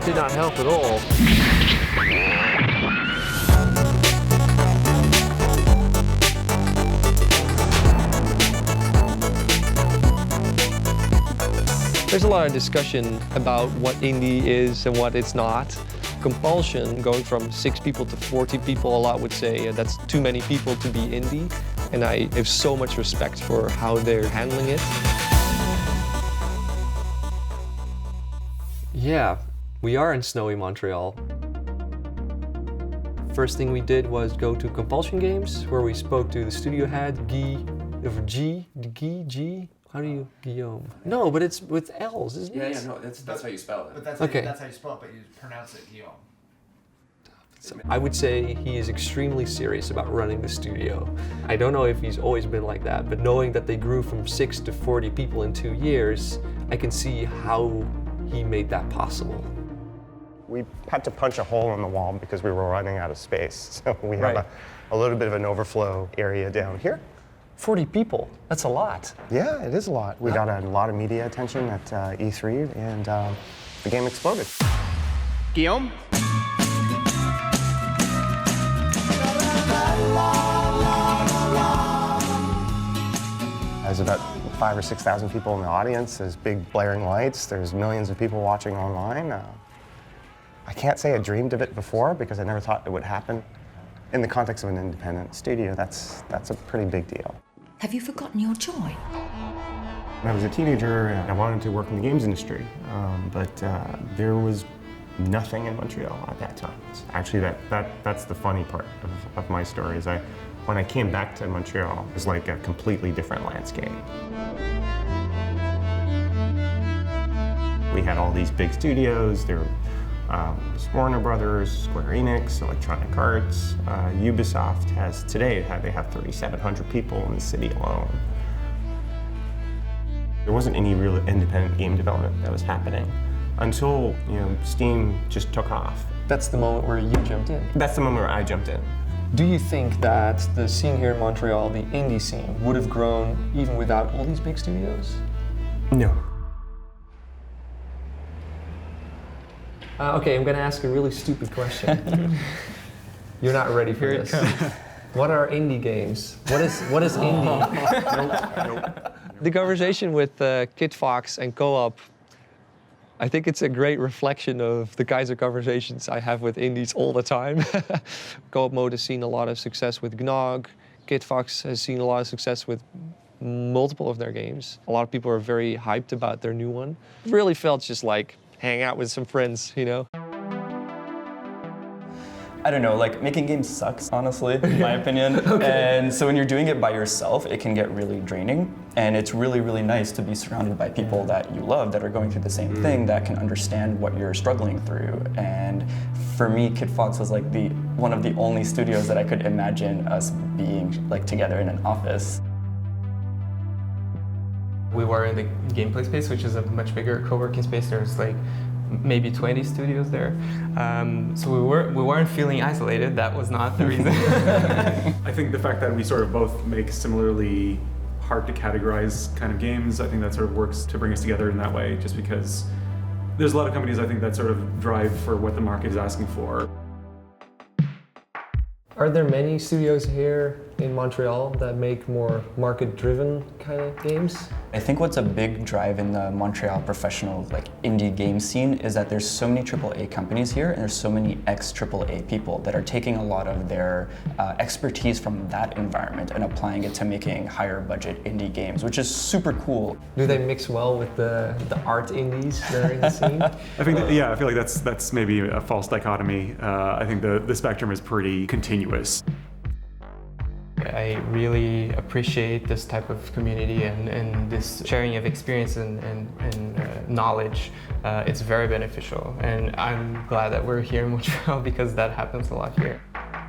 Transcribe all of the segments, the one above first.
did not help at all. There's a lot of discussion about what indie is and what it's not. Compulsion, going from 6 people to 40 people, a lot would say that's too many people to be indie. And I have so much respect for how they're handling it. Yeah, we are in snowy Montreal. First thing we did was go to Compulsion Games, where we spoke to the studio head, Guy. How do you, Guillaume? No, but it's with L's, isn't it? Yeah, no, that's how you spell it. But that's, okay. That's how you spell it, but you pronounce it Guillaume. So I would say he is extremely serious about running the studio. I don't know if he's always been like that, but knowing that they grew from 6 to 40 people in 2 years, I can see how he made that possible. We had to punch a hole in the wall because we were running out of space. So we have a little bit of an overflow area down here. 40 people, that's a lot. Yeah, it is a lot. We got a lot of media attention at E3, and the game exploded. Guillaume? There's about 5,000 or 6,000 people in the audience. There's big blaring lights. There's millions of people watching online. I can't say I dreamed of it before because I never thought it would happen. In the context of an independent studio, that's a pretty big deal. Have you forgotten your joy? When I was a teenager, I wanted to work in the games industry, but there was nothing in Montreal at that time. Actually, that's the funny part of my story. Is when I came back to Montreal, it was like a completely different landscape. We had all these big studios. There was Warner Brothers, Square Enix, Electronic Arts. Ubisoft has today, they have 3,700 people in the city alone. There wasn't any real independent game development that was happening until Steam just took off. That's the moment where you jumped in. That's the moment where I jumped in. Do you think that the scene here in Montreal, the indie scene, would have grown even without all these big studios? No. Okay, I'm gonna ask a really stupid question. You're not ready for this. What are indie games? What is indie? Nope. The conversation with Kitfox and Co-op, I think it's a great reflection of the kinds of conversations I have with indies all the time. Co-op Mode has seen a lot of success with Gnog. Kitfox has seen a lot of success with multiple of their games. A lot of people are very hyped about their new one. It really felt just like hang out with some friends, you know? I don't know, like making games sucks, honestly, in my opinion. Okay. And so when you're doing it by yourself, it can get really draining. And it's really, really nice to be surrounded by people that you love, that are going through the same thing, that can understand what you're struggling through. And for me, Kitfox was like one of the only studios that I could imagine us being like together in an office. We were in the gameplay space, which is a much bigger co-working space. There's like maybe 20 studios there. So we weren't feeling isolated. That was not the reason. I think the fact that we sort of both make similarly hard to categorize kind of games, I think that sort of works to bring us together in that way, just because there's a lot of companies I think that sort of drive for what the market is asking for. Are there many studios here in Montreal that make more market-driven kind of games? I think what's a big drive in the Montreal professional indie game scene is that there's so many AAA companies here, and there's so many ex-AAA people that are taking a lot of their expertise from that environment and applying it to making higher budget indie games, which is super cool. Do they mix well with the art indies that are in the scene? I think, I feel like that's maybe a false dichotomy. I think the spectrum is pretty continuous. I really appreciate this type of community and this sharing of experience and knowledge. It's very beneficial, and I'm glad that we're here in Montreal because that happens a lot here.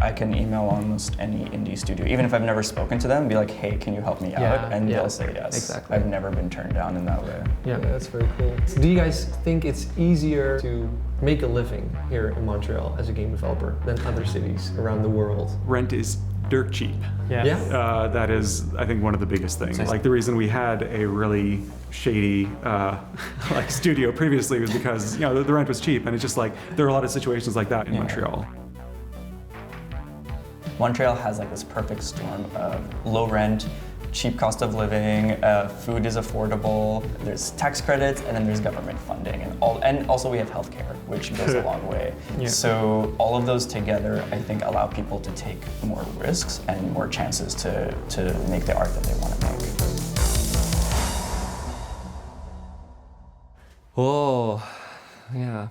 I can email almost any indie studio, even if I've never spoken to them, be like, hey, can you help me out? And they'll say yes. Exactly. I've never been turned down in that way. Yeah, that's very cool. Do you guys think it's easier to make a living here in Montreal as a game developer than other cities around the world? Rent is dirt cheap. Yeah. That is, I think, one of the biggest things. Like the reason we had a really shady like studio previously was because the rent was cheap, and it's just like there are a lot of situations like that in Montreal. Montreal has like this perfect storm of low rent, cheap cost of living, food is affordable, there's tax credits, and then there's government funding, and also we have healthcare, which goes a long way. So all of those together, I think, allow people to take more risks and more chances to make the art that they want to make. Oh, yeah.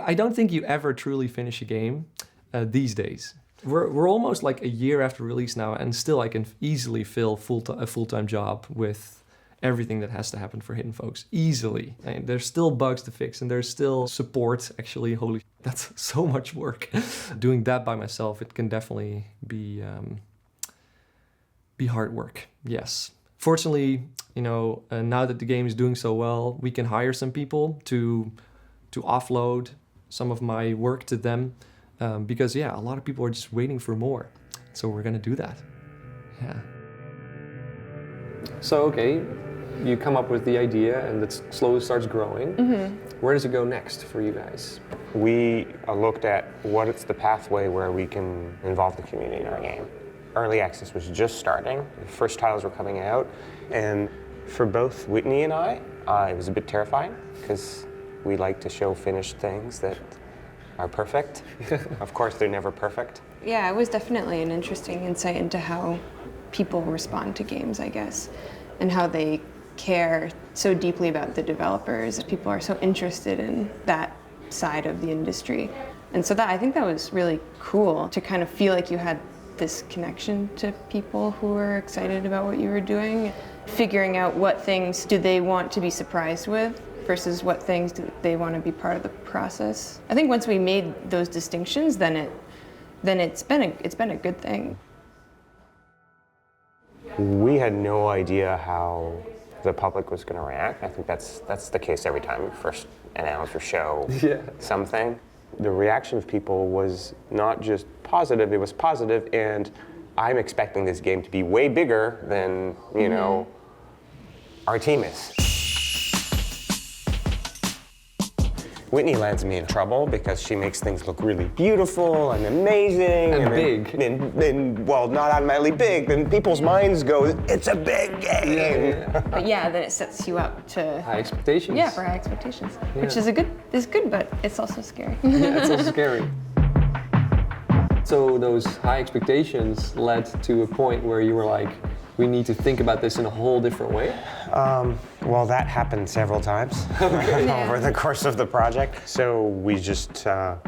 I don't think you ever truly finish a game these days. We're almost like a year after release now, and still I can easily fill a full-time job with everything that has to happen for Hidden Folks. Easily. I mean, there's still bugs to fix, and there's still support. Actually, holy, that's so much work. Doing that by myself, it can definitely be hard work. Yes. Fortunately, now that the game is doing so well, we can hire some people to offload some of my work to them. Because a lot of people are just waiting for more. So we're gonna do that. Yeah. So okay, you come up with the idea and it slowly starts growing. Mm-hmm. Where does it go next for you guys? We looked at what's the pathway where we can involve the community in our game. Early access was just starting. The first titles were coming out. And for both Whitney and I, it was a bit terrifying because we like to show finished things that are perfect. Of course, they're never perfect. Yeah, it was definitely an interesting insight into how people respond to games, I guess, and how they care so deeply about the developers. People are so interested in that side of the industry. And so I think that was really cool to kind of feel like you had this connection to people who were excited about what you were doing, figuring out what things do they want to be surprised with versus what things do they want to be part of the process. I think once we made those distinctions, then it's been a good thing. We had no idea how the public was going to react. I think that's the case every time we first announce or show something. The reaction of people was not just positive, it was positive, and I'm expecting this game to be way bigger than, our team is. Whitney lands me in trouble because she makes things look really beautiful and amazing. And big. And well, not automatically big, then people's minds go, it's a big game. But then it sets you up to High expectations. Yeah, for high expectations, which is good, but it's also scary. Yeah, it's also scary. So those high expectations led to a point where you were like, we need to think about this in a whole different way? Well, that happened several times over the course of the project. So we just try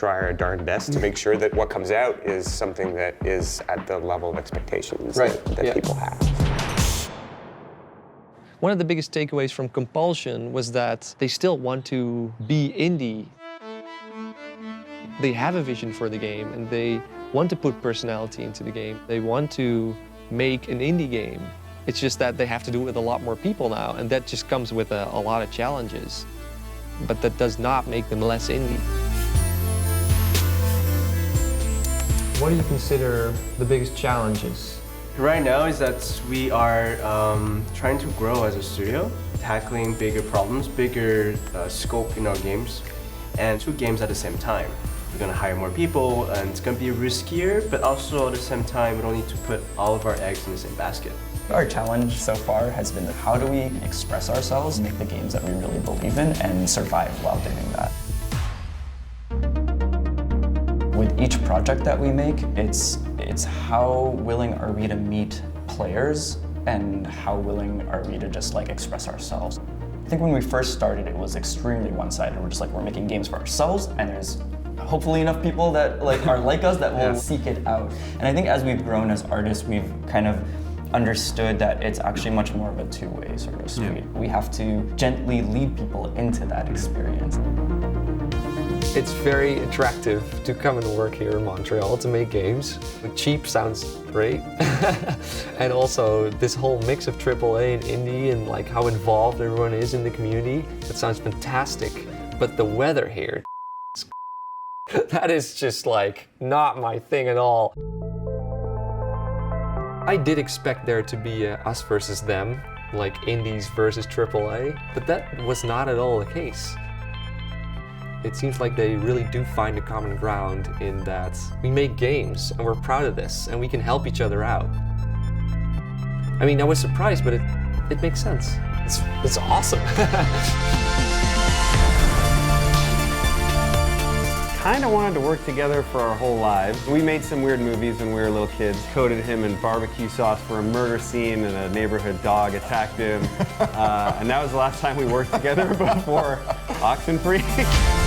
our darn best to make sure that what comes out is something that is at the level of expectations that people have. One of the biggest takeaways from Compulsion was that they still want to be indie. They have a vision for the game and they want to put personality into the game. They want to make an indie game. It's just that they have to do it with a lot more people now, and that just comes with a lot of challenges. But that does not make them less indie. What do you consider the biggest challenges? Right now is that we are trying to grow as a studio, tackling bigger problems, bigger scope in our games, and 2 games at the same time. We're gonna hire more people, and it's gonna be riskier, but also at the same time, we don't need to put all of our eggs in the same basket. Our challenge so far has been how do we express ourselves, make the games that we really believe in, and survive while doing that. With each project that we make, it's how willing are we to meet players and how willing are we to just express ourselves. I think when we first started, it was extremely one-sided. We're just we're making games for ourselves, and there's hopefully enough people that are like us that will seek it out. And I think as we've grown as artists, we've kind of understood that it's actually much more of a two-way sort of street. We have to gently lead people into that experience. It's very attractive to come and work here in Montreal to make games. Cheap sounds great. And also this whole mix of AAA and indie and like how involved everyone is in the community, that sounds fantastic. But the weather here, that is just like not my thing at all. I did expect there to be a us versus them, like indies versus AAA, but that was not at all the case. It seems like they really do find a common ground in that we make games and we're proud of this and we can help each other out. I mean, I was surprised, but it makes sense. It's awesome. Kind of wanted to work together for our whole lives. We made some weird movies when we were little kids. Coated him in barbecue sauce for a murder scene and a neighborhood dog attacked him. And that was the last time we worked together before Oxenfree.